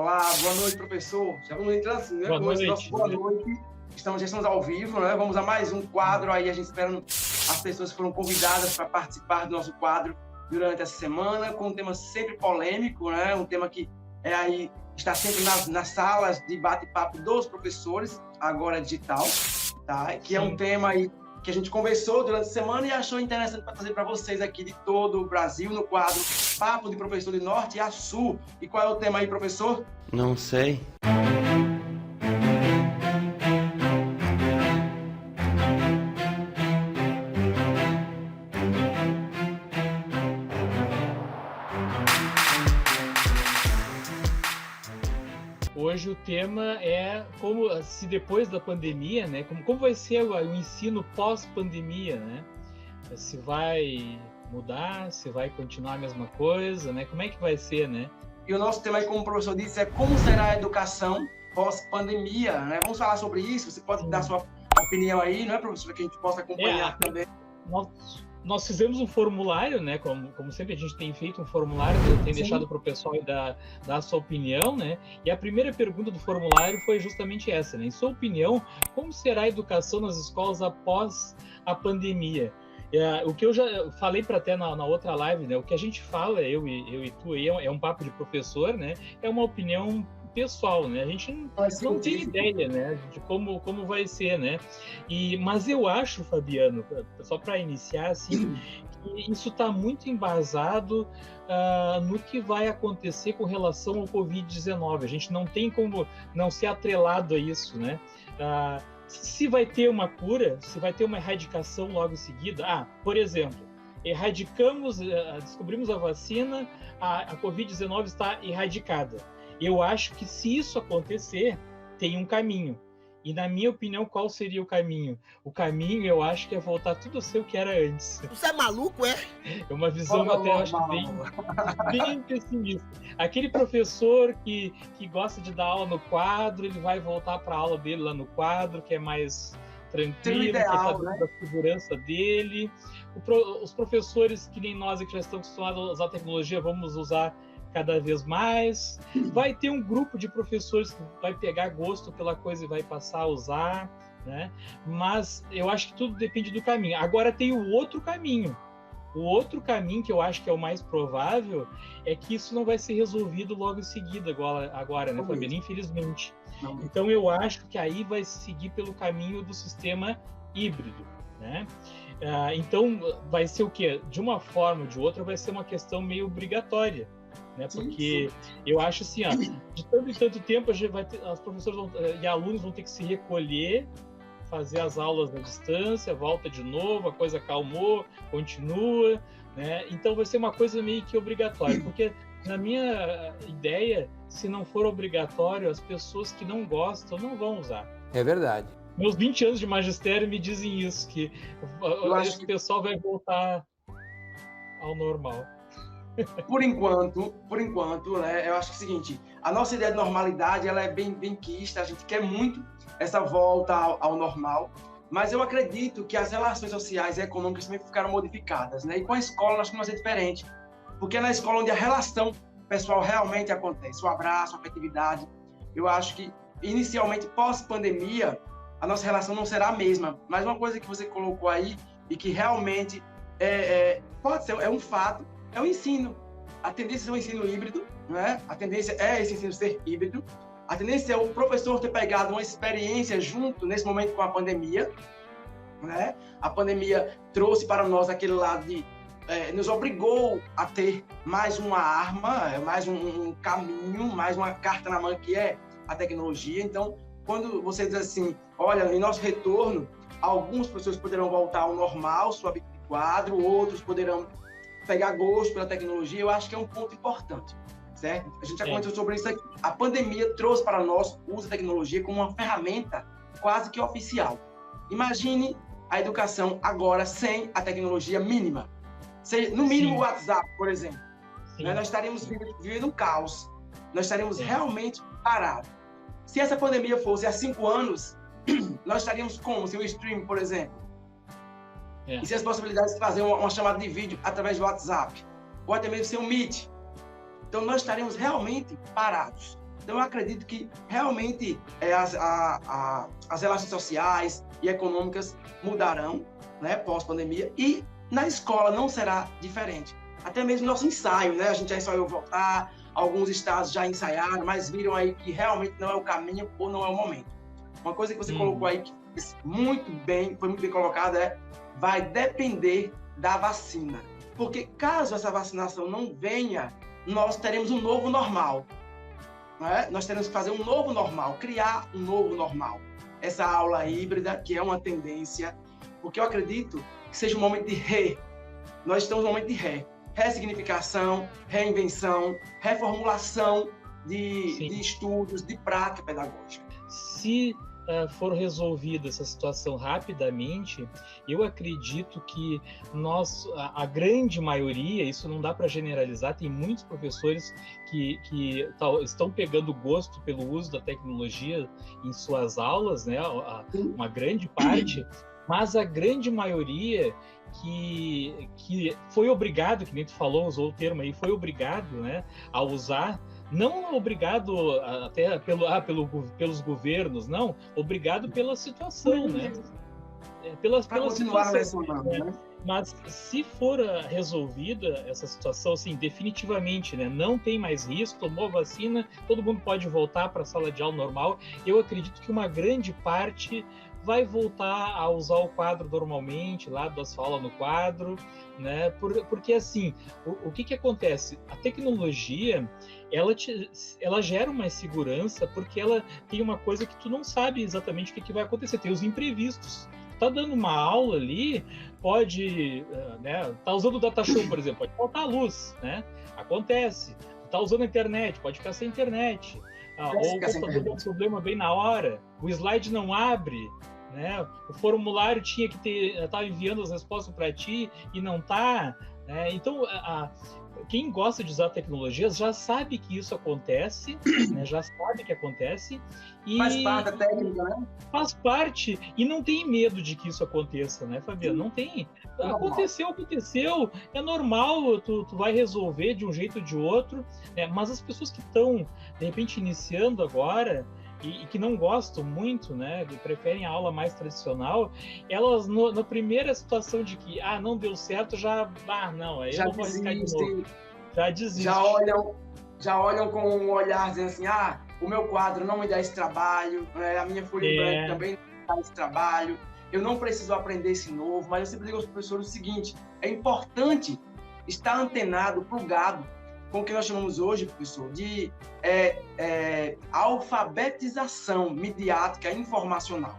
Olá, boa noite, professor. Já vamos entrando assim, né? Boa noite. Boa noite. Já estamos ao vivo, né? Vamos a mais um quadro aí, a gente esperando as pessoas que foram convidadas para participar do nosso quadro durante essa semana, com um tema sempre polêmico, né? Um tema que aí está sempre nas salas de bate-papo dos professores, agora digital, tá? Que é um tema aí que a gente conversou durante a semana e achou interessante para trazer para vocês aqui de todo o Brasil, no quadro Papo de Professor de Norte a Sul. E qual é o tema aí, professor? Não sei. Hoje o tema é como, se depois da pandemia, né, como vai ser o ensino pós-pandemia, né? Se vai mudar, se vai continuar a mesma coisa, né? Como é que vai ser, né? E o nosso tema aí, como o professor disse, é como será a educação pós-pandemia, né? Vamos falar sobre isso, você pode dar sua opinião aí, não é, professor, que a gente possa acompanhar também. Nós fizemos um formulário, né? Como sempre a gente tem feito um formulário, tem deixado para o pessoal dar a sua opinião, né? E a primeira pergunta do formulário foi justamente essa, né? Em sua opinião, como será a educação nas escolas após a pandemia? O que eu já falei para até na outra live, né? O que a gente fala, eu e tu, aí, é um papo de professor, né? É uma opinião pessoal, né? A gente não tem ideia, né, de como vai ser, né? Mas eu acho, Fabiano, só para iniciar, assim, que isso está muito embasado no que vai acontecer com relação ao Covid-19. A gente não tem como não ser atrelado a isso, né? Se vai ter uma cura, se vai ter uma erradicação logo em seguida. Por exemplo, descobrimos a vacina, a Covid-19 está erradicada. Eu acho que se isso acontecer, tem um caminho. E na minha opinião, qual seria o caminho? O caminho, eu acho que é voltar tudo a ser o que era antes. Você é maluco, é? É uma visão até, eu acho, bem pessimista. Aquele professor que gosta de dar aula no quadro, ele vai voltar para a aula dele lá no quadro, que é mais tranquilo, ideal, que está dentro da segurança dele. Os professores, que nem nós que já estamos acostumados a usar tecnologia, vamos usar cada vez mais. Vai ter um grupo de professores que vai pegar gosto pela coisa e vai passar a usar, né? Mas eu acho que tudo depende do caminho. Agora tem o outro caminho. O outro caminho, que eu acho que é o mais provável, é que isso não vai ser resolvido logo em seguida, agora, né, Fabiano? Infelizmente. Não. Então eu acho que aí vai seguir pelo caminho do sistema híbrido, né? Então vai ser o quê? De uma forma ou de outra vai ser uma questão meio obrigatória, né? Porque eu acho assim, de tanto em tanto tempo as professoras e alunos vão ter que se recolher, fazer as aulas à distância, volta de novo, a coisa acalmou, continua, né? Então vai ser uma coisa meio que obrigatória, porque na minha ideia, se não for obrigatório, as pessoas que não gostam não vão usar. É verdade. Meus 20 anos de magistério me dizem isso, que esse pessoal vai voltar ao normal. Por enquanto, né, eu acho que é o seguinte, a nossa ideia de normalidade, ela é bem quista, a gente quer muito essa volta ao normal, mas eu acredito que as relações sociais e econômicas também ficaram modificadas, né? E com a escola nós temos que ser diferente, porque é na escola onde a relação pessoal realmente acontece, o abraço, a afetividade. Eu acho que, inicialmente, pós-pandemia, a nossa relação não será a mesma, mas uma coisa que você colocou aí e que realmente pode ser, é um fato, é o ensino. A tendência é um ensino híbrido, né? A tendência é esse ensino ser híbrido. A tendência é o professor ter pegado uma experiência junto nesse momento com a pandemia, né? A pandemia trouxe para nós aquele lado de nos obrigou a ter mais uma arma, mais um caminho, mais uma carta na mão, que é a tecnologia. Então, quando você diz assim, olha, em nosso retorno, alguns professores poderão voltar ao normal, sua vida de quadro, outros poderão pegar gosto pela tecnologia, eu acho que é um ponto importante, certo? A gente já comentou sobre isso aqui. A pandemia trouxe para nós o uso da tecnologia como uma ferramenta quase que oficial. Imagine a educação agora sem a tecnologia mínima. No mínimo o WhatsApp, por exemplo. Né? Nós estaríamos vivendo um caos. Nós estaríamos realmente parados. Se essa pandemia fosse há 5 anos, nós estaríamos como? Sem o stream, por exemplo. E sem as possibilidades de fazer uma chamada de vídeo através do WhatsApp. Ou até mesmo sem o Meet. Então, nós estaremos realmente parados. Então, eu acredito que realmente as relações sociais e econômicas mudarão, né, pós-pandemia, e na escola não será diferente. Até mesmo nosso ensaio, né? A gente já ensaiou voltar, alguns estados já ensaiaram, mas viram aí que realmente não é o caminho ou não é o momento. Uma coisa que você colocou aí, que foi muito bem colocada, vai depender da vacina. Porque caso essa vacinação não venha, nós teremos um novo normal. Né? Nós teremos que fazer um novo normal, criar um novo normal. Essa aula híbrida, que é uma tendência, porque eu acredito que seja um momento de nós estamos num momento de ressignificação, reinvenção, reformulação de estudos, de prática pedagógica. Se for resolvida essa situação rapidamente, eu acredito que a grande maioria, isso não dá para generalizar, tem muitos professores que estão pegando gosto pelo uso da tecnologia em suas aulas, né? Uma grande parte, mas a grande maioria que foi obrigado, que nem tu falou, usou o termo aí, foi obrigado, né, a usar. Não obrigado até pelos governos, não. Obrigado pela situação, né? Pela situação. Né? Mas se for resolvida essa situação, assim, definitivamente, né? Não tem mais risco, tomou vacina, todo mundo pode voltar para a sala de aula normal. Eu acredito que uma grande parte vai voltar a usar o quadro normalmente, lá da sua aula no quadro, né? Porque assim, o que acontece? A tecnologia, ela gera uma segurança, porque ela tem uma coisa que tu não sabe exatamente o que vai acontecer, tem os imprevistos. Tá dando uma aula ali, pode, né? Tá usando o DataShow, por exemplo, pode faltar a luz, né? Acontece. Tá usando a internet, pode ficar sem internet. Ou o computador deu um problema bem na hora, o slide não abre, né? O formulário tinha que estava enviando as respostas para ti e não tá, né? Então, quem gosta de usar tecnologias já sabe que isso acontece, né? Já sabe que acontece e faz parte da técnica, né? Faz parte e não tem medo de que isso aconteça, né, Fabiano? Não tem. Aconteceu, é normal, tu vai resolver de um jeito ou de outro, né? Mas as pessoas que estão, de repente, iniciando agora e que não gostam muito, né, que preferem a aula mais tradicional, elas, na primeira situação de que, não deu certo, não, aí eu não vou arriscar de novo. Já desistem. Já olham com um olhar dizendo assim, o meu quadro não me dá esse trabalho, a minha folha em branco também não me dá esse trabalho, eu não preciso aprender esse novo, mas eu sempre digo aos professores o seguinte, é importante estar antenado, plugado, com o que nós chamamos hoje, professor, de alfabetização midiática informacional.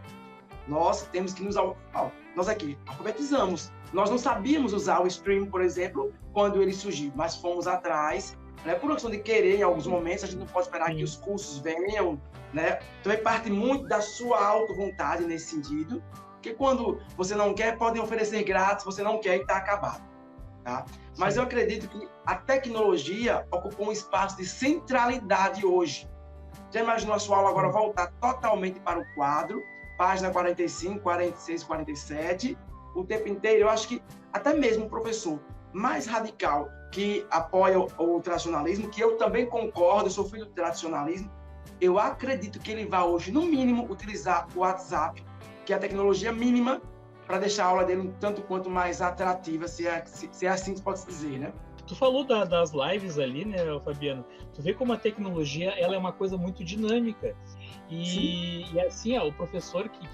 Nós temos que nós aqui alfabetizamos. Nós não sabíamos usar o stream, por exemplo, quando ele surgiu, mas fomos atrás, né? Por uma questão de querer, em alguns momentos, a gente não pode esperar que os cursos venham, né? Então, parte muito da sua auto-vontade nesse sentido, porque quando você não quer, podem oferecer grátis, você não quer e está acabado. Tá? Mas eu acredito que a tecnologia ocupou um espaço de centralidade hoje. Já imaginou a sua aula agora voltar totalmente para o quadro, página 45, 46, 47, o tempo inteiro? Eu acho que até mesmo o professor mais radical que apoia o tradicionalismo, que eu também concordo, eu sou filho do tradicionalismo, eu acredito que ele vai hoje, no mínimo, utilizar o WhatsApp, que é a tecnologia mínima, para deixar a aula dele um tanto quanto mais atrativa, se é assim que pode se dizer, né? Tu falou das lives ali, né, Fabiano? Tu vê como a tecnologia, ela é uma coisa muito dinâmica. E assim, o professor que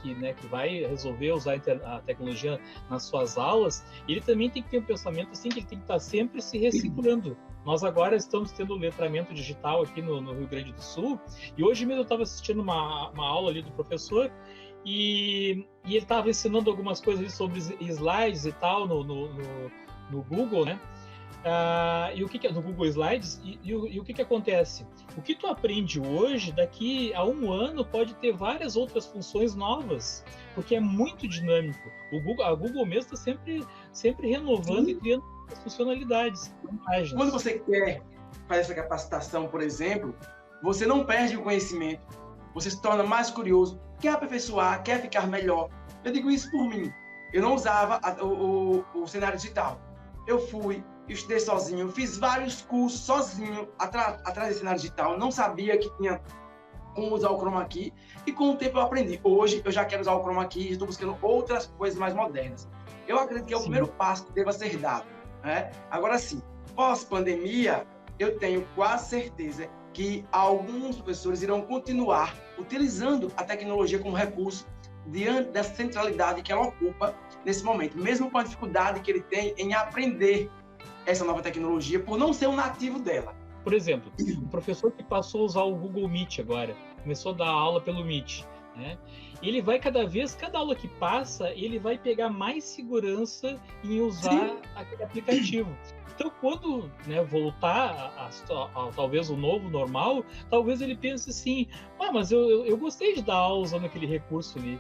vai resolver usar a tecnologia nas suas aulas, ele também tem que ter um pensamento assim, que ele tem que estar sempre se reciclando. Nós agora estamos tendo letramento digital aqui no Rio Grande do Sul, e hoje mesmo eu estava assistindo uma aula ali do professor, e ele estava ensinando algumas coisas ali sobre slides e tal no Google, né? E o que no Google Slides, e o que acontece? O que tu aprende hoje, daqui a um ano, pode ter várias outras funções novas, porque é muito dinâmico. A Google mesmo está sempre renovando e criando funcionalidades. Quando você quer fazer essa capacitação, por exemplo, você não perde o conhecimento, você se torna mais curioso, quer aperfeiçoar, quer ficar melhor. Eu digo isso por mim. Eu não usava o cenário digital. Eu fui, eu estudei sozinho, fiz vários cursos sozinho, atrás desse cenário digital, não sabia que tinha como usar o Chroma Key, e com o tempo eu aprendi. Hoje eu já quero usar o Chroma Key, estou buscando outras coisas mais modernas. Eu acredito que é o primeiro passo que deva ser dado, né? Agora sim, pós-pandemia, eu tenho quase certeza que alguns professores irão continuar utilizando a tecnologia como recurso diante da centralidade que ela ocupa nesse momento, mesmo com a dificuldade que ele tem em aprender essa nova tecnologia por não ser um nativo dela. Por exemplo, o professor que passou a usar o Google Meet agora, começou a dar aula pelo Meet, né? Ele vai cada aula que passa, ele vai pegar mais segurança em usar aquele aplicativo. Então, quando, né, voltar a talvez o novo normal, talvez ele pense assim, mas eu gostei de dar aula usando aquele recurso ali.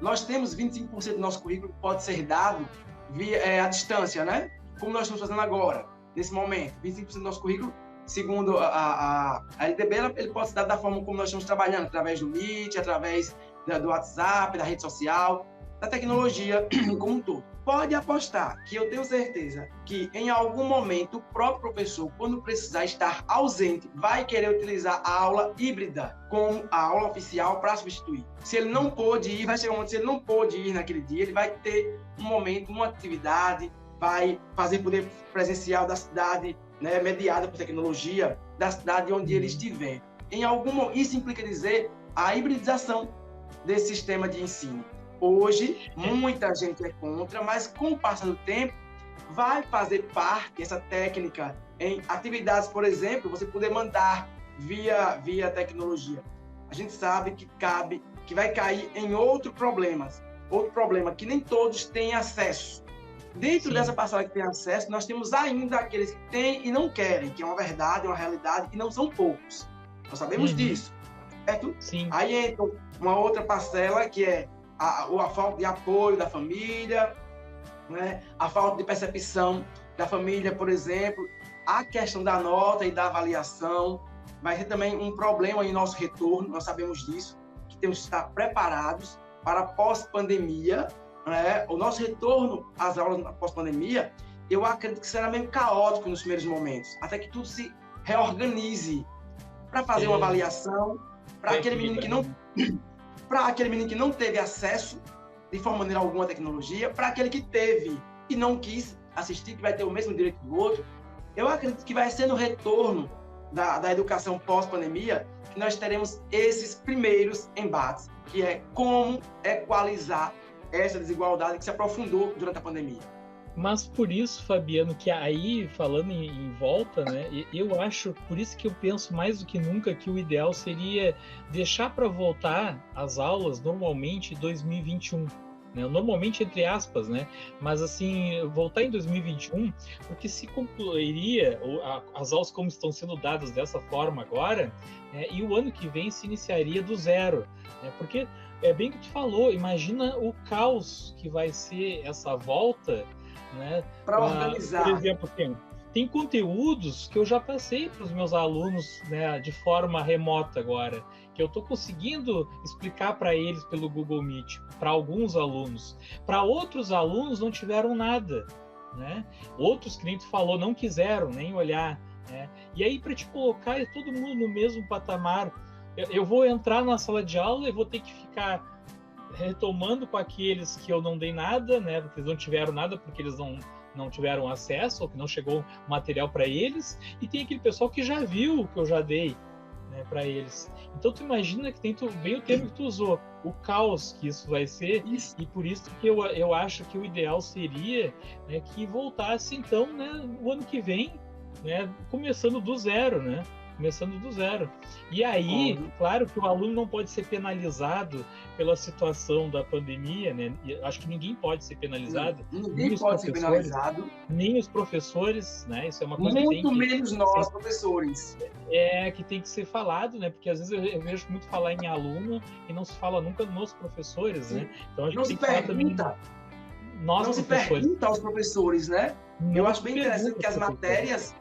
Nós temos 25% do nosso currículo que pode ser dado via à distância, né? Como nós estamos fazendo agora, nesse momento. 25% do nosso currículo, segundo a LDB, ele pode ser dado da forma como nós estamos trabalhando, através do Meet, através do WhatsApp, da rede social, da tecnologia como um todo. Pode apostar que eu tenho certeza que em algum momento o próprio professor, quando precisar estar ausente, vai querer utilizar a aula híbrida como a aula oficial para substituir. Se ele não pôde ir, vai chegar um momento, se ele não pôde ir naquele dia, ele vai ter um momento, uma atividade, vai fazer poder presencial da cidade, né, mediada por tecnologia, da cidade onde ele estiver. Isso implica dizer a hibridização desse sistema de ensino. Hoje, muita gente é contra, mas com o passar do tempo, vai fazer parte essa técnica em atividades, por exemplo, você poder mandar via tecnologia. A gente sabe que vai cair em outro problema que nem todos têm acesso. Dentro dessa parcela que tem acesso, nós temos ainda aqueles que têm e não querem, que é uma verdade, uma realidade, e não são poucos. Nós sabemos disso, certo? Sim. Aí entra uma outra parcela que é a falta de apoio da família, né? A falta de percepção da família, por exemplo, a questão da nota e da avaliação, vai ser também um problema em nosso retorno, nós sabemos disso, que temos que estar preparados para pós-pandemia, né? O nosso retorno às aulas pós-pandemia, eu acredito que será meio caótico nos primeiros momentos, até que tudo se reorganize para fazer uma avaliação, para aquele menino que não... para aquele menino que não teve acesso de forma maneira alguma à tecnologia, para aquele que teve e não quis assistir, que vai ter o mesmo direito do outro. Eu acredito que vai ser no retorno da educação pós-pandemia que nós teremos esses primeiros embates, que é como equalizar essa desigualdade que se aprofundou durante a pandemia. Mas por isso, Fabiano, que aí, falando em volta, né, eu acho, por isso que eu penso mais do que nunca que o ideal seria deixar para voltar às aulas normalmente em 2021. Né? Normalmente, entre aspas, né? Mas assim, voltar em 2021, porque se concluiria as aulas como estão sendo dadas dessa forma agora, né, e o ano que vem se iniciaria do zero. Né? Porque é bem que tu falou, imagina o caos que vai ser essa volta, né? Para organizar. Por exemplo, tem conteúdos que eu já passei para os meus alunos, né, de forma remota agora, que eu estou conseguindo explicar para eles pelo Google Meet, para alguns alunos. Para outros alunos não tiveram nada, né? Outros, que nem tu falou, não quiseram nem olhar, né? E aí, para te colocar todo mundo no mesmo patamar, eu vou entrar na sala de aula e vou ter que ficar retomando com aqueles que eu não dei nada, né? Porque eles não tiveram nada, porque eles não tiveram acesso, ou que não chegou material para eles, e tem aquele pessoal que já viu o que eu já dei, né, para eles. Então tu imagina que tem bem o termo que tu usou, o caos que isso vai ser, e por isso que eu acho que o ideal seria, né, que voltasse então, né, o ano que vem, né, começando do zero, né? Começando do zero. E aí, claro que o aluno não pode ser penalizado pela situação da pandemia, né? E acho que ninguém pode ser penalizado. Ninguém pode ser penalizado. Nem os professores, né? Isso é uma coisa muito menos nós, professores. Que tem que ser falado, né? Porque às vezes eu vejo muito falar em aluno e não se fala nunca nos professores, né? Então a gente tem que falar também nós, professores. Não se pergunta aos professores, né? Eu acho bem interessante que as matérias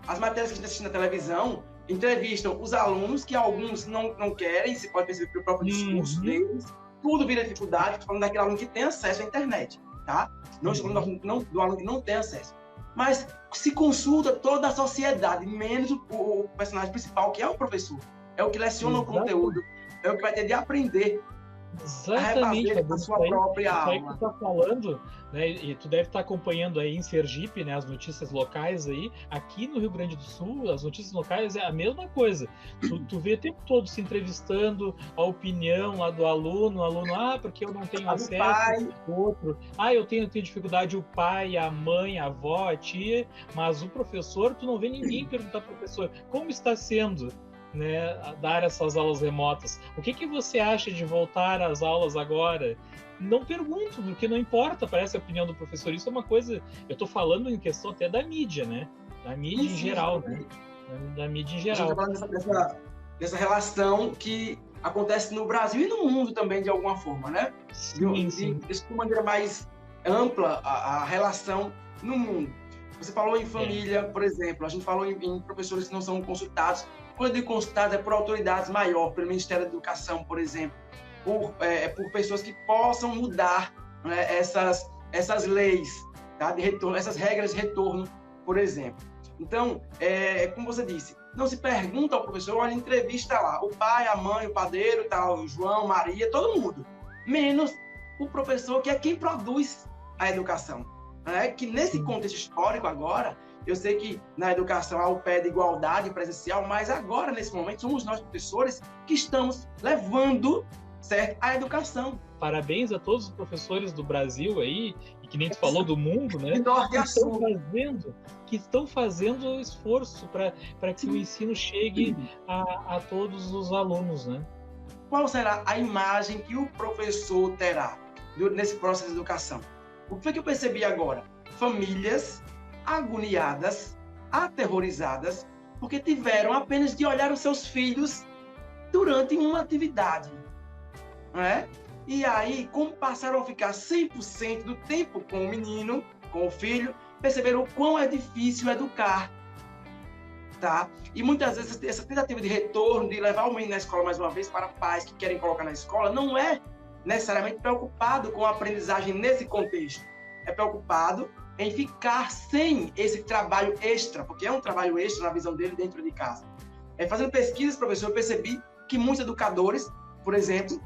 que a gente assiste na televisão entrevistam os alunos, que alguns não querem, se pode perceber pelo próprio discurso deles, tudo vira dificuldade. Estou falando daquele aluno que tem acesso à internet, tá? Não estou falando do aluno que não tem acesso. Mas se consulta toda a sociedade, menos o personagem principal, que é o professor. É o que leciona o conteúdo, é o que vai ter de aprender exatamente, a sua própria alma. alma. Que tu tá falando, né, e tu deve estar acompanhando aí em Sergipe, né, as notícias locais aí. Aqui no Rio Grande do Sul, as notícias locais é a mesma coisa. Tu vê o tempo todo se entrevistando, a opinião lá do aluno, porque eu não tenho acesso, outro, eu tenho dificuldade, o pai, a mãe, a avó, a tia, mas o professor, tu não vê ninguém perguntar pro professor como está sendo, né, dar essas aulas remotas. O que você acha de voltar às aulas agora? Não pergunto, porque não importa, parece a opinião do professor. Isso é uma coisa, eu estou falando em questão até da mídia, né? Da mídia em geral, né? Da mídia em geral. A gente está falando dessa relação que acontece no Brasil e no mundo também, de alguma forma, né? Sim. De maneira mais ampla, a relação no mundo. Você falou em família, por exemplo, a gente falou em professores que não são consultados. Quando eu digo consultado, é por autoridades maiores, pelo Ministério da Educação, por exemplo, por pessoas que possam mudar, né, essas leis, tá, de retorno, essas regras de retorno, por exemplo. Então, como você disse, não se pergunta ao professor, olha, entrevista lá, o pai, a mãe, o padeiro, tal, o João, Maria, todo mundo, menos o professor, que é quem produz a educação. Né? Que nesse contexto histórico agora, eu sei que na educação há o pé de igualdade presencial, mas agora, nesse momento, somos nós, professores, que estamos levando, certo, a educação. Parabéns a todos os professores do Brasil aí, e que nem tu falou do mundo, né? Que estão fazendo esforço para que o ensino chegue a todos os alunos, né? Qual será a imagem que o professor terá nesse processo de educação? O que foi que eu percebi agora? Famílias agoniadas, aterrorizadas, porque tiveram apenas de olhar os seus filhos durante uma atividade. Não é? E aí, como passaram a ficar 100% do tempo com o menino, com o filho, perceberam o quão é difícil educar. Tá? E muitas vezes essa tentativa de retorno, de levar o menino na escola mais uma vez, para pais que querem colocar na escola, não é necessariamente preocupado com a aprendizagem nesse contexto. É preocupado em ficar sem esse trabalho extra, porque é um trabalho extra na visão dele dentro de casa. Fazendo pesquisas, professor, eu percebi que muitos educadores, por exemplo,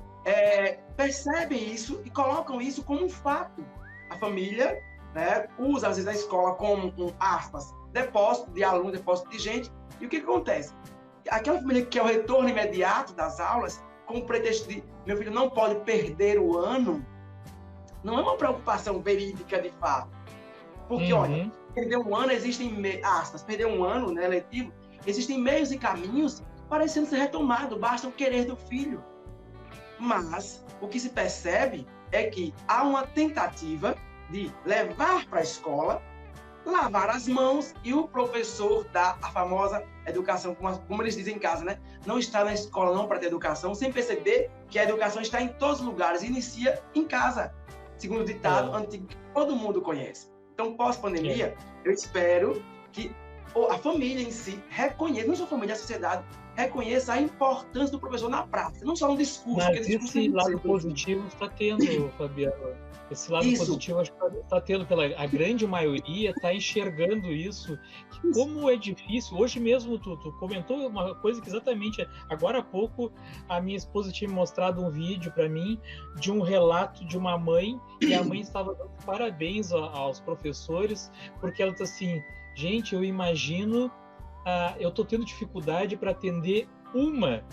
percebem isso e colocam isso como um fato. A família, né, usa, às vezes, a escola como aspas, depósito de aluno, depósito de gente. E o que acontece? Aquela família que quer o retorno imediato das aulas, com o pretexto de meu filho não pode perder o ano, não é uma preocupação verídica de fato. Porque, olha, perder um ano, perder um ano, né, letivo, existem meios e caminhos para esse ano ser retomado, basta o querer do filho. Mas o que se percebe é que há uma tentativa de levar para a escola, lavar as mãos e o professor dá a famosa educação, como eles dizem em casa, né? Não está na escola não para ter educação, sem perceber que a educação está em todos os lugares, inicia em casa, segundo o ditado antigo que todo mundo conhece. Então, pós-pandemia, eu espero que a família em si reconheça, não só a família, a sociedade, reconheça a importância do professor na prática, não só no discurso. Mas esse lado positivo está tendo, Fabiano. Esse lado positivo acho que está tendo, a grande maioria está enxergando isso. Como é difícil. Hoje mesmo tu comentou uma coisa que exatamente agora há pouco a minha esposa tinha mostrado um vídeo para mim de um relato de uma mãe, e a mãe estava dando parabéns aos professores, porque ela disse assim, gente, eu imagino, eu estou tendo dificuldade para atender uma.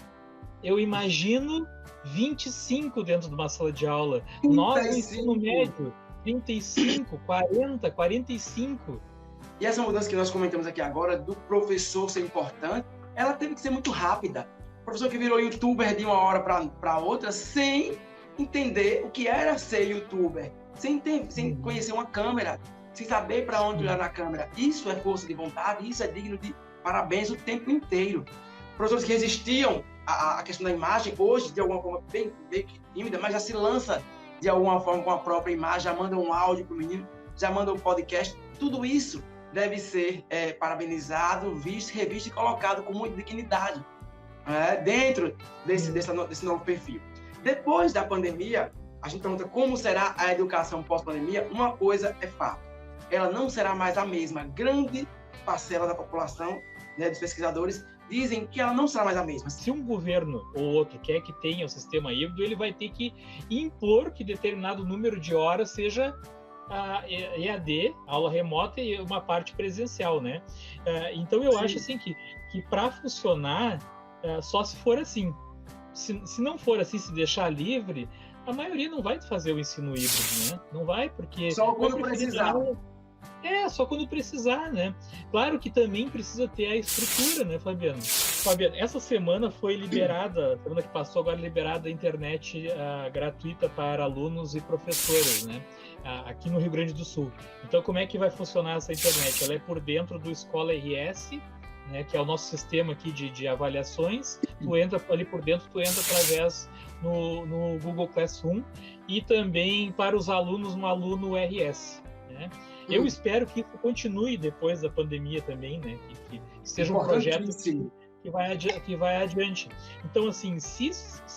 Eu imagino 25 dentro de uma sala de aula. 35. Nós, no ensino médio, 35, 40, 45. E essa mudança que nós comentamos aqui agora, do professor ser importante, ela teve que ser muito rápida. O professor que virou youtuber de uma hora para outra, sem entender o que era ser youtuber, sem conhecer uma câmera, sem saber para onde olhar na câmera. Isso é força de vontade, isso é digno de parabéns o tempo inteiro. Professores que resistiam à questão da imagem, hoje, de alguma forma, bem tímida, mas já se lança de alguma forma com a própria imagem, já manda um áudio para o menino, já manda um podcast. Tudo isso deve ser parabenizado, visto, revisto e colocado com muita dignidade dentro desse novo perfil. Depois da pandemia, a gente pergunta como será a educação pós-pandemia. Uma coisa é fato. ela não será mais a mesma. Grande parcela da população, né, dos pesquisadores, dizem que ela não será mais a mesma. Se um governo ou outro quer que tenha o sistema híbrido, ele vai ter que impor que determinado número de horas seja a EAD, aula remota, e uma parte presencial, né? Então eu acho assim que para funcionar, só se for assim. Se não for assim, se deixar livre, a maioria não vai fazer o ensino híbrido, né? Não vai, porque... Só quando precisar. Só quando precisar, né? Claro que também precisa ter a estrutura, né, Fabiano? Fabiano, essa semana foi liberada, semana que passou agora liberada a internet gratuita para alunos e professores, né? Aqui no Rio Grande do Sul. Então, como é que vai funcionar essa internet? Ela é por dentro do Escola RS, né, que é o nosso sistema aqui de avaliações. Tu entra ali por dentro, tu entra através no Google Classroom, e também para os alunos no Aluno RS, né? Eu espero que isso continue depois da pandemia também, né? Que seja um projeto que vai adiante. Então, assim, se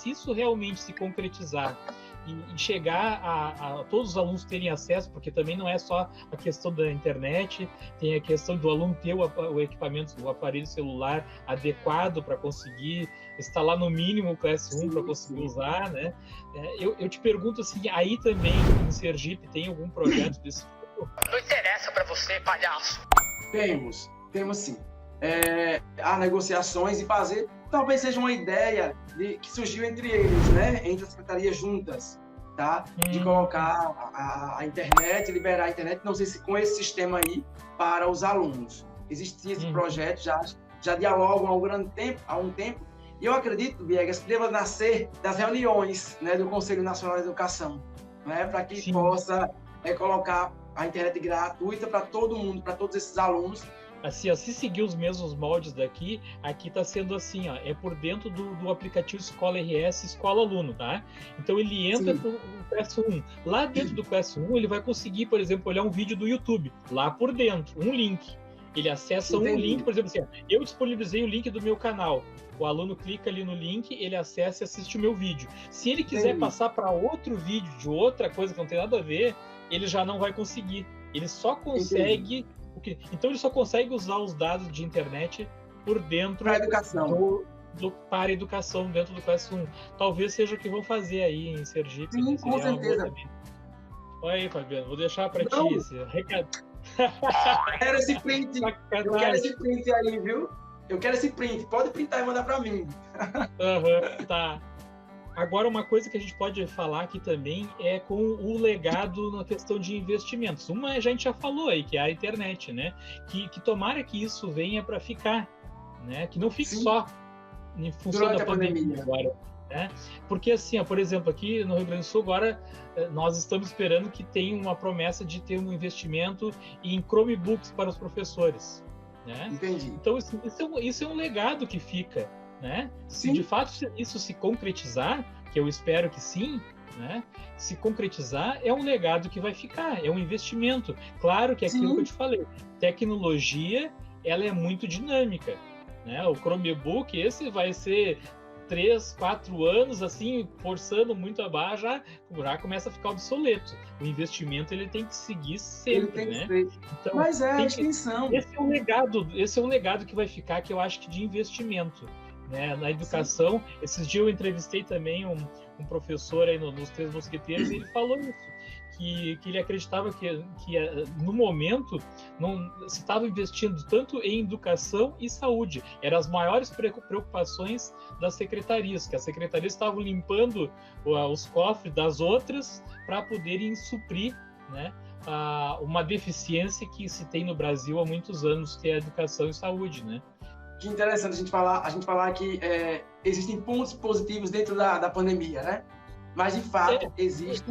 isso realmente se concretizar e chegar a todos os alunos terem acesso, porque também não é só a questão da internet, tem a questão do aluno ter o equipamento, o aparelho celular adequado para conseguir instalar no mínimo o Classroom para conseguir usar, né? Eu te pergunto assim, aí também em Sergipe tem algum projeto desse tipo? Não interessa para você, palhaço. Temos sim. Há negociações e fazer, talvez seja uma ideia que surgiu entre eles, né? Entre as secretarias juntas, tá? De colocar a internet, liberar a internet, não sei se com esse sistema aí, para os alunos. Existia esse projeto, já dialogam há um tempo, e eu acredito, Viegas, que deva nascer das reuniões, né, do Conselho Nacional de Educação, né? Para que possa colocar a internet gratuita para todo mundo, para todos esses alunos. Assim, se seguir os mesmos moldes daqui, aqui está sendo assim, ó, é por dentro do aplicativo Escola RS, Escola Aluno, tá? Então ele entra no Classroom. Lá dentro do Classroom, ele vai conseguir, por exemplo, olhar um vídeo do YouTube, lá por dentro, um link. Ele acessa um link, por exemplo, assim, eu disponibilizei o link do meu canal. O aluno clica ali no link, ele acessa e assiste o meu vídeo. Se ele quiser passar para outro vídeo de outra coisa que não tem nada a ver, ele já não vai conseguir. Ele só consegue... Então ele só consegue usar os dados de internet por dentro para a educação. Para a educação, dentro do Classroom. Talvez seja o que vão fazer aí em Sergipe. Sim, com certeza. Olha aí, Fabiano, vou deixar para ti esse recado. Quero esse print. Eu quero esse print aí, viu? Eu quero esse print. Pode printar e mandar para mim. Tá. Agora, uma coisa que a gente pode falar aqui também é com o legado na questão de investimentos. Uma a gente já falou aí, que é a internet, né? Que tomara que isso venha para ficar, né? Que não fique só em função da pandemia agora. Né? Porque assim, por exemplo, aqui no Rio Grande do Sul agora nós estamos esperando que tenha uma promessa de ter um investimento em Chromebooks para os professores, né? Entendi. Então isso é um legado que fica, né? Se de fato isso se concretizar, que eu espero que sim, né? Se concretizar, é um legado que vai ficar, é um investimento. Claro que é aquilo que eu te falei, tecnologia, ela é muito dinâmica, né? O Chromebook, esse vai ser 3, 4 anos, assim, forçando muito a barra, já começa a ficar obsoleto. O investimento, ele tem que seguir sempre, né? Então, mas a extensão. Esse é um legado que vai ficar, que eu acho que de investimento, né? Na educação. Esses dias eu entrevistei também um professor aí nos Três Mosqueteiros, e ele falou isso, que ele acreditava que no momento não se estava investindo tanto em educação e saúde. Eram as maiores preocupações das secretarias, que as secretarias estavam limpando os cofres das outras para poderem suprir, né, uma deficiência que se tem no Brasil há muitos anos, que é a educação e saúde, né? Que interessante a gente falar que existem pontos positivos dentro da pandemia, né? Mas, de fato, existe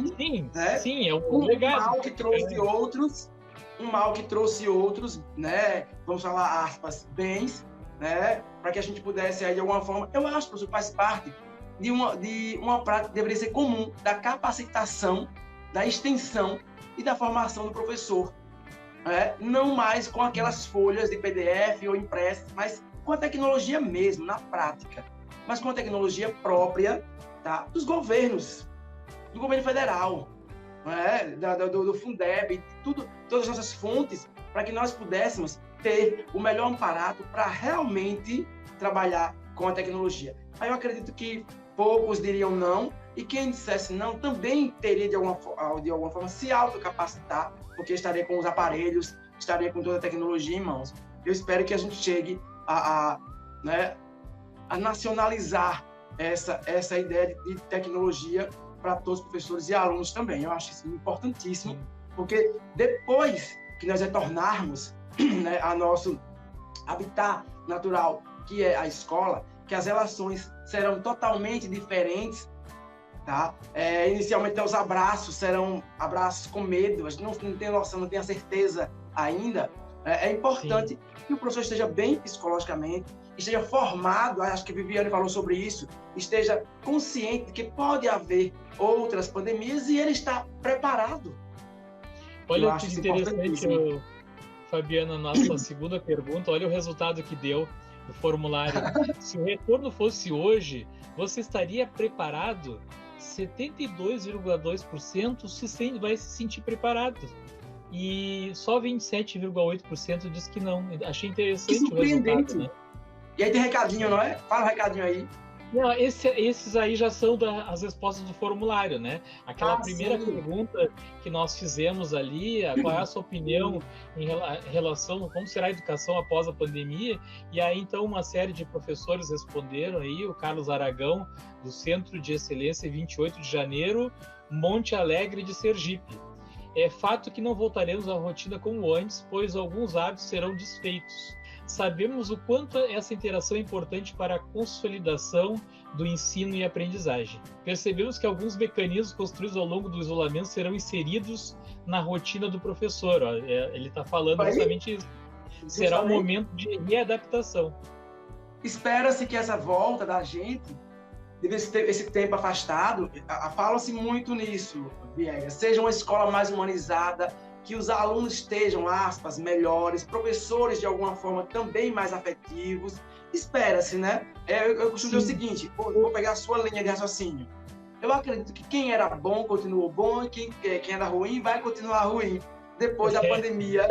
sim, é um legado. Mal que trouxe um mal que trouxe outros, né? Vamos falar, aspas, bens, né? Para que a gente pudesse, aí, de alguma forma... Eu acho que isso faz parte de uma prática que deveria ser comum, da capacitação, da extensão e da formação do professor. Não mais com aquelas folhas de PDF ou impressas, mas com a tecnologia mesmo, na prática. Mas com a tecnologia própria, tá, dos governos, do governo federal, do Fundeb, todas as nossas fontes, para que nós pudéssemos ter o melhor amparato para realmente trabalhar com a tecnologia. Aí eu acredito que poucos diriam não, e quem dissesse não também teria de alguma forma se autocapacitar, porque estaria com os aparelhos, estaria com toda a tecnologia em mãos. Eu espero que a gente chegue a nacionalizar essa ideia de tecnologia para todos os professores e alunos também. Eu acho isso importantíssimo, porque depois que nós retornarmos, né, a nosso habitat natural, que é a escola, que as relações serão totalmente diferentes, tá? Inicialmente, os abraços serão abraços com medo, a gente não tem noção, não tem a certeza ainda. É importante que o professor esteja bem psicologicamente, esteja formado, acho que a Viviane falou sobre isso, esteja consciente de que pode haver outras pandemias e ele está preparado. Olha que interessante, Fabiana, nossa segunda pergunta, olha o resultado que deu do formulário. Se o retorno fosse hoje, você estaria preparado? 72,2% vai se sentir preparado. E só 27,8% diz que não. Achei interessante o resultado, né? E aí tem recadinho, não é? Fala o recadinho aí. Não, esses aí já são as respostas do formulário, né? Aquela primeira pergunta que nós fizemos ali, qual é a sua opinião em relação a como será a educação após a pandemia? E aí, então, uma série de professores responderam aí, o Carlos Aragão, do Centro de Excelência 28 de Janeiro, Monte Alegre de Sergipe. É fato que não voltaremos à rotina como antes, pois alguns hábitos serão desfeitos. Sabemos o quanto essa interação é importante para a consolidação do ensino e aprendizagem. Percebemos que alguns mecanismos construídos ao longo do isolamento serão inseridos na rotina do professor. Ele está falando justamente isso. Será um momento de readaptação. Espera-se que essa volta da gente, esse tempo afastado, fala-se muito nisso, Viegas. Seja uma escola mais humanizada, que os alunos estejam, aspas, melhores, professores de alguma forma também mais afetivos. Espera-se, né? Eu costumo dizer o seguinte, vou pegar a sua linha de raciocínio. Eu acredito que quem era bom continuou bom e quem era ruim vai continuar ruim depois da pandemia.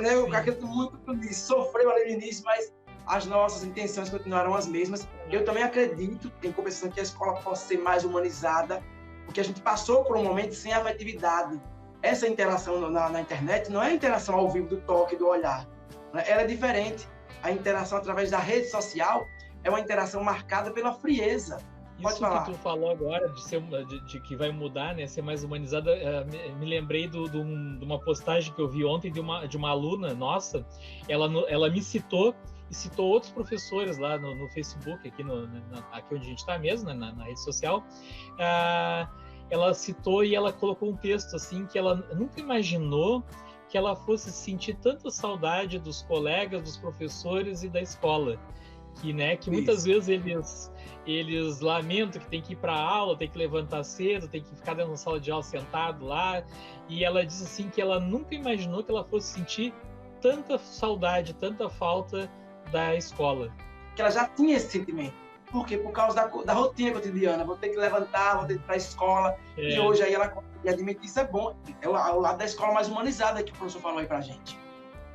Eu acredito muito nisso. Sofreu ali no início, mas as nossas intenções continuaram as mesmas. Eu também acredito, em compensação, que a escola possa ser mais humanizada, porque a gente passou por um momento sem afetividade. Essa interação na internet não é a interação ao vivo do toque, do olhar. Ela é diferente. A interação através da rede social é uma interação marcada pela frieza. Pode falar. Que tu falou agora de que vai mudar, né, ser mais humanizada, me lembrei de uma postagem que eu vi ontem de uma aluna nossa. Ela me citou e citou outros professores lá no Facebook, aqui onde a gente está mesmo, né, na rede social. Ela citou e ela colocou um texto assim que ela nunca imaginou que ela fosse sentir tanta saudade dos colegas, dos professores e da escola, que muitas vezes eles lamentam que tem que ir para a aula, tem que levantar cedo, tem que ficar dentro da sala de aula sentado lá, e ela diz assim que ela nunca imaginou que ela fosse sentir tanta saudade, tanta falta da escola. Que ela já tinha esse sentimento. Por quê? Por causa da rotina cotidiana. Vou ter que levantar, vou ter que ir para a escola. E hoje aí ela consegue admitir isso. É bom. É o lado da escola mais humanizada que o professor falou aí para a gente.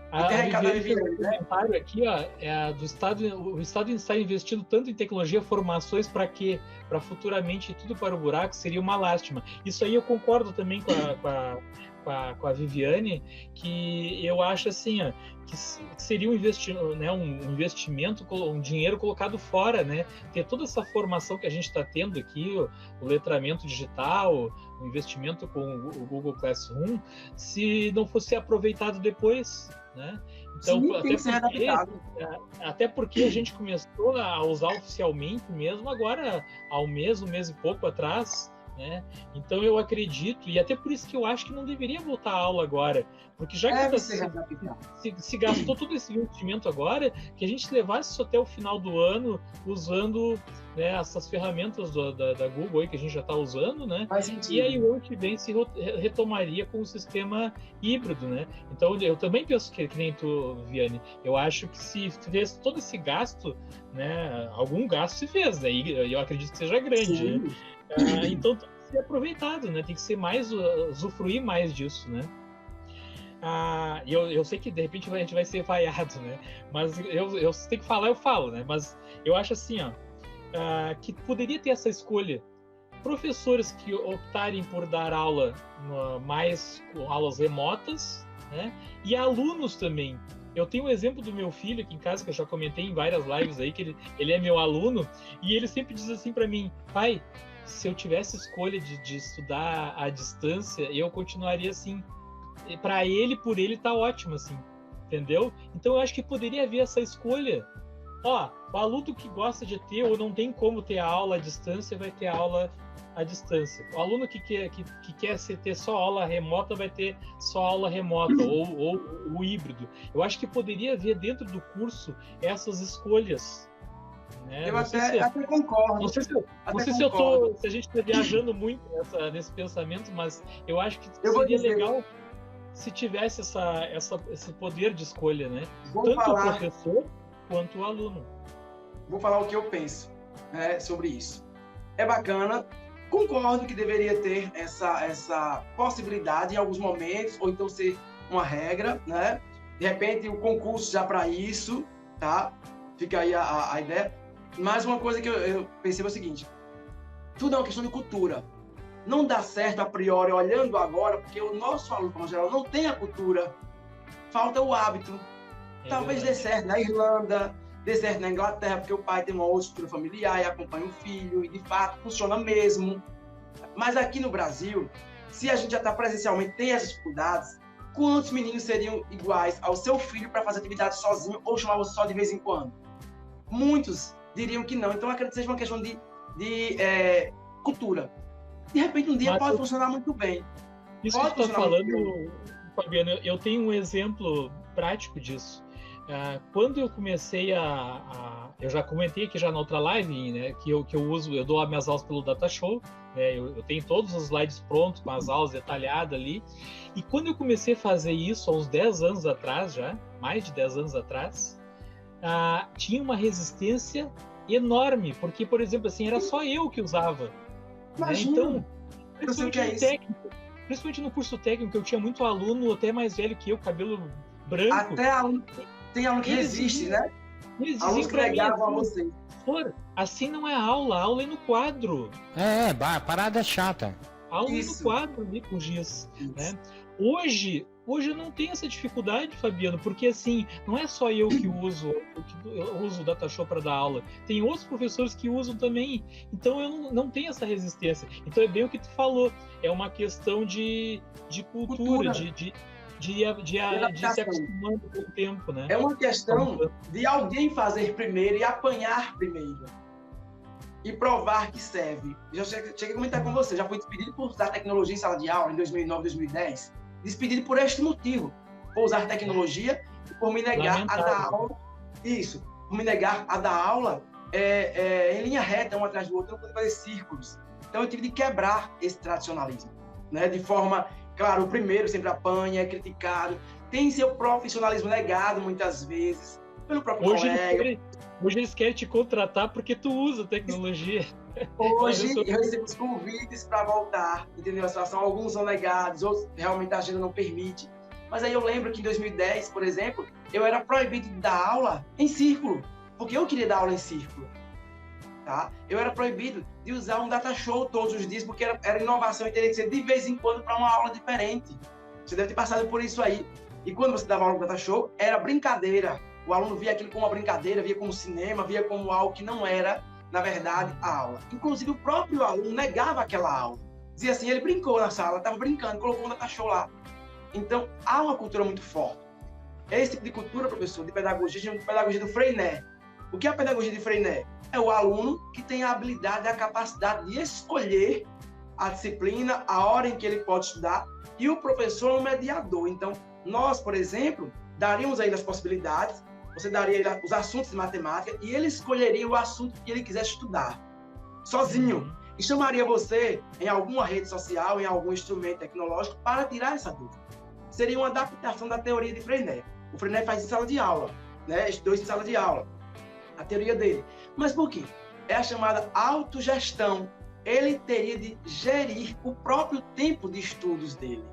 Comentário aqui, do Estado, o Estado está investindo tanto em tecnologia, formações para quê? Para futuramente tudo para o buraco, seria uma lástima. Isso aí eu concordo também com a Viviane, que eu acho assim, que seria um investimento, um dinheiro colocado fora, né? Ter toda essa formação que a gente está tendo aqui, o letramento digital, o investimento com o Google Classroom, se não fosse aproveitado depois, né? Então, até porque a gente começou a usar oficialmente mesmo agora, há um mês e pouco atrás, né? Então eu acredito, e até por isso que eu acho que não deveria voltar a aula agora, porque já que se gastou todo esse investimento agora, que a gente levasse isso até o final do ano usando, né, essas ferramentas da Google aí que a gente já está usando, né? E aí o ano que vem se retomaria com o sistema híbrido, né? Então eu também penso que nem tu, Viane, eu acho que se fizesse todo esse gasto, né, algum gasto se fez, né? E eu acredito que seja grande, né? Então, ser aproveitado, né? Tem que ser mais, usufruir mais disso, né? Eu sei que de repente a gente vai ser vaiado, né? Mas eu tenho que falar, eu falo, né? Mas eu acho assim, ó, que poderia ter essa escolha. Professores que optarem por dar aula mais com aulas remotas, né? E alunos também. Eu tenho um exemplo do meu filho aqui em casa, que eu já comentei em várias lives aí, que ele é meu aluno, e ele sempre diz assim para mim: pai, se eu tivesse escolha de estudar à distância, eu continuaria assim. Para ele, por ele, tá ótimo, assim, entendeu? Então eu acho que poderia haver essa escolha. Ó, o aluno que gosta de ter ou não tem como ter a aula à distância, vai ter aula à distância. O aluno que quer ter só aula remota, vai ter só aula remota, ou o híbrido. Eu acho que poderia haver dentro do curso essas escolhas. Né? Eu até concordo. Não sei se a gente está viajando muito nesse pensamento, mas eu acho que seria legal se tivesse esse poder de escolha, né? Tanto o professor quanto o aluno. Vou falar o que eu penso, né, sobre isso. É bacana, concordo que deveria ter essa possibilidade em alguns momentos, ou então ser uma regra, né? De repente, o concurso já para isso, tá? Fica aí a ideia. Mas uma coisa que eu pensei é o seguinte: tudo é uma questão de cultura. Não dá certo a priori, olhando agora, porque o nosso aluno, como geral, não tem a cultura. Falta o hábito. Talvez dê certo na Irlanda, dê certo na Inglaterra, porque o pai tem uma outra estrutura familiar e acompanha o filho, e de fato funciona mesmo. Mas aqui no Brasil, se a gente já está presencialmente, tem essas dificuldades, quantos meninos seriam iguais ao seu filho para fazer atividade sozinho ou chamar você só de vez em quando? Muitos diriam que não. Então, eu acredito que seja uma questão de cultura. De repente, um dia pode funcionar muito bem. Isso que você está falando, Fabiano, eu tenho um exemplo prático disso. Quando eu comecei eu já comentei aqui já na outra live, né, que eu dou as minhas aulas pelo DataShow, né, eu tenho todos os slides prontos, com as aulas detalhadas ali, e quando eu comecei a fazer isso, há uns 10 anos atrás já, mais de 10 anos atrás, tinha uma resistência enorme, porque, por exemplo, assim, era só eu que usava. Né? Então, principalmente no curso técnico, eu tinha muito aluno até mais velho que eu, cabelo branco. Até tem aluno que resiste, né? Alunos que negavam a você. Assim não é aula, a aula é no quadro. Parada chata. A aula é no quadro ali com giz. Né? Hoje eu não tenho essa dificuldade, Fabiano, porque assim, não é só eu que uso o DataShow para dar aula, tem outros professores que usam também, então eu não tenho essa resistência. Então é bem o que tu falou, é uma questão de cultura. De se acostumando com o tempo, né? É uma questão de alguém fazer primeiro e apanhar primeiro. E provar que serve. Já cheguei a comentar com você, já fui despedido por usar tecnologia em sala de aula em 2009, 2010. Despedido por este motivo. Por usar tecnologia e por me negar a dar aula. Isso. Por me negar a dar aula em linha reta, um atrás do outro, eu não podia fazer círculos. Então eu tive de quebrar esse tradicionalismo. Né? De forma... Claro, o primeiro sempre apanha, é criticado, tem seu profissionalismo negado muitas vezes pelo próprio colega. Hoje eles querem te contratar porque tu usa tecnologia. Hoje eu recebo os convites para voltar, entendeu? A situação, alguns são negados, outros realmente a agenda não permite. Mas aí eu lembro que em 2010, por exemplo, eu era proibido de dar aula em círculo, porque eu queria dar aula em círculo. Tá? Eu era proibido de usar um DataShow todos os dias, porque era inovação e teria que ser de vez em quando para uma aula diferente. Você deve ter passado por isso aí. E quando você dava aula no DataShow, era brincadeira. O aluno via aquilo como uma brincadeira, via como cinema, via como algo que não era, na verdade, a aula. Inclusive, o próprio aluno negava aquela aula. Dizia assim, ele brincou na sala, estava brincando, colocou um DataShow lá. Então, há uma cultura muito forte. Esse tipo de cultura, professor, de pedagogia do Freinet. O que é a pedagogia de Freinet? É o aluno que tem a habilidade, a capacidade de escolher a disciplina, a hora em que ele pode estudar, e o professor é um mediador. Então, nós, por exemplo, daríamos aí as possibilidades, você daria os assuntos de matemática, e ele escolheria o assunto que ele quisesse estudar, sozinho, e chamaria você em alguma rede social, em algum instrumento tecnológico, para tirar essa dúvida. Seria uma adaptação da teoria de Freinet. O Freinet faz em sala de aula, né? Estudou em sala de aula, a teoria dele. Mas por quê? É a chamada autogestão. ele teria de gerir o próprio tempo de estudos dele.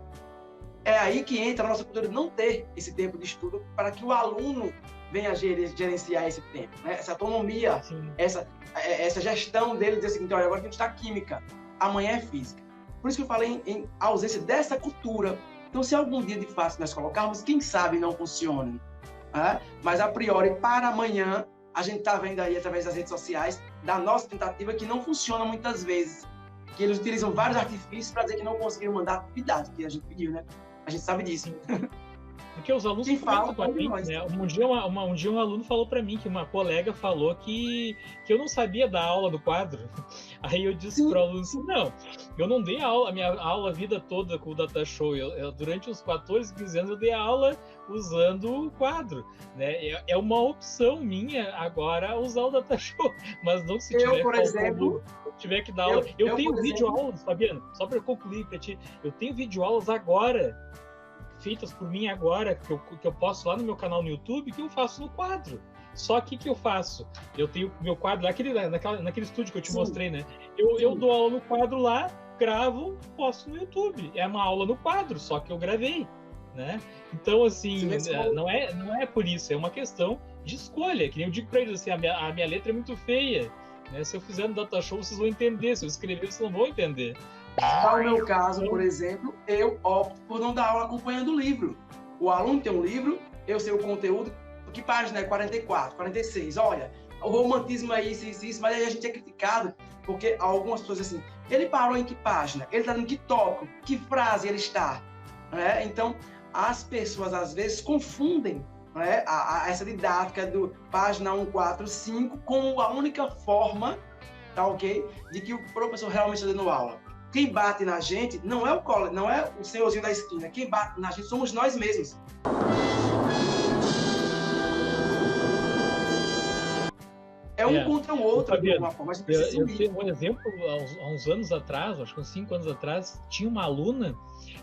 É aí que entra a nossa cultura de não ter esse tempo de estudo para que o aluno venha gerenciar esse tempo, né? Essa autonomia, essa gestão dele, dizer o seguinte, olha, agora a gente está química, amanhã é física. Por isso que eu falei em ausência dessa cultura. Então, se algum dia de fato nós colocarmos, quem sabe não funcione. Né? Mas, a priori, para amanhã, a gente está vendo aí, através das redes sociais, da nossa tentativa, que não funciona muitas vezes. Que eles utilizam vários artifícios para dizer que não conseguiram mandar a atividade que a gente pediu, né? A gente sabe disso. Porque os alunos comentam com a gente, né? Um dia um aluno falou para mim que uma colega falou que eu não sabia dar aula do quadro. Aí eu disse para o aluno assim, não, eu não dei aula, a minha aula a vida toda com o Datashow. Eu, durante os 14, 15 anos, eu dei aula usando o quadro. Né? É uma opção minha agora usar o Datashow. Mas não se tiver, por exemplo, tiver que dar aula. Eu tenho videoaulas, Fabiano, só para concluir para ti, eu tenho videoaulas agora, feitas por mim agora, que eu posto lá no meu canal no YouTube, que eu faço no quadro. Só que eu faço? Eu tenho meu quadro lá, naquele estúdio que eu te mostrei, né? Eu dou aula no quadro lá, gravo, posto no YouTube. É uma aula no quadro, só que eu gravei, né? Então, assim, não é por isso, é uma questão de escolha. Que nem eu digo para eles assim, a minha letra é muito feia, né? Se eu fizer no Datashow, vocês vão entender. Se eu escrever, vocês não vão entender. No meu caso, por exemplo, eu opto por não dar aula acompanhando o livro. O aluno tem um livro, eu sei o conteúdo, que página é 44, 46, olha, o romantismo aí, isso, mas aí a gente é criticado, porque algumas pessoas assim, ele parou em que página? Ele está em que tópico? Que frase ele está? Né? Então, as pessoas às vezes confundem, né, essa didática do página 145 com a única forma, tá ok? De que o professor realmente está dando aula. Quem bate na gente não é o senhorzinho da esquina. Quem bate na gente somos nós mesmos. É um contra o outro, Fabiano, de alguma forma. Eu tenho um exemplo, há uns anos atrás, acho que uns 5 anos atrás, tinha uma aluna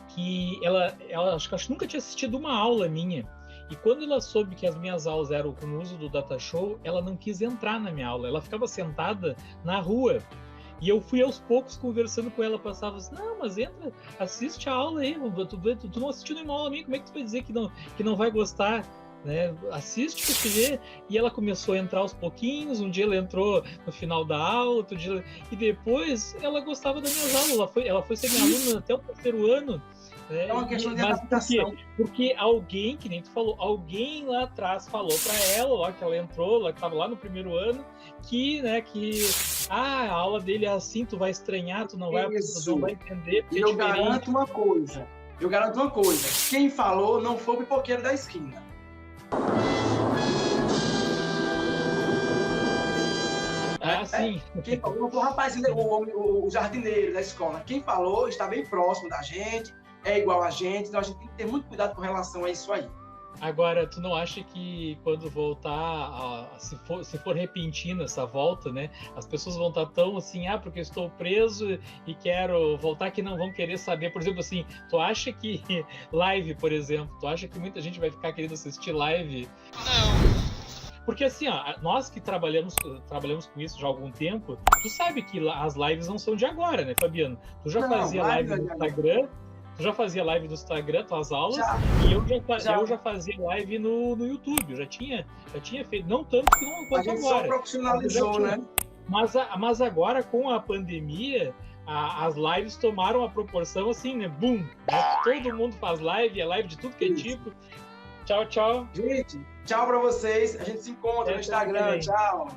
que ela acho que nunca tinha assistido uma aula minha. E quando ela soube que as minhas aulas eram com o uso do Datashow, ela não quis entrar na minha aula. Ela ficava sentada na rua. E eu fui aos poucos conversando com ela, passava assim, não, mas entra, assiste a aula aí, tu não assistiu nenhuma aula minha, como é que tu vai dizer que não vai gostar? Né? Assiste que tu vê. E ela começou a entrar aos pouquinhos, um dia ela entrou no final da aula, outro dia e depois ela gostava das minhas aulas, ela foi ser minha aluna até o 3º ano. É uma questão de adaptação. Porque alguém, que nem tu falou, alguém lá atrás falou para ela, lá que ela entrou, lá que estava lá no 1º ano, que a aula dele é assim, tu vai estranhar, tu não vai entender. E eu garanto uma coisa, quem falou não foi o pipoqueiro da esquina. Sim. Quem falou não foi o rapazinho, o jardineiro da escola. Quem falou está bem próximo da gente, é igual a gente, então a gente tem que ter muito cuidado com relação a isso aí. Agora, tu não acha que quando voltar, se for repentina essa volta, né, as pessoas vão estar tão assim, porque eu estou preso e quero voltar, que não vão querer saber, por exemplo, assim, tu acha que live, por exemplo, tu acha que muita gente vai ficar querendo assistir live? Não. Porque assim, nós que trabalhamos com isso já há algum tempo, tu sabe que as lives não são de agora, né, Fabiano? Tu já fazia live no Instagram, tuas aulas, e eu já fazia live no YouTube, eu já tinha feito, não tanto quanto agora. A gente só profissionalizou, né? Mas agora, com a pandemia, as lives tomaram a proporção assim, né? Boom! Né? Todo mundo faz live, é live de tudo que é tipo. Tchau, tchau. Gente, tchau pra vocês. A gente se encontra no Instagram. Tchau.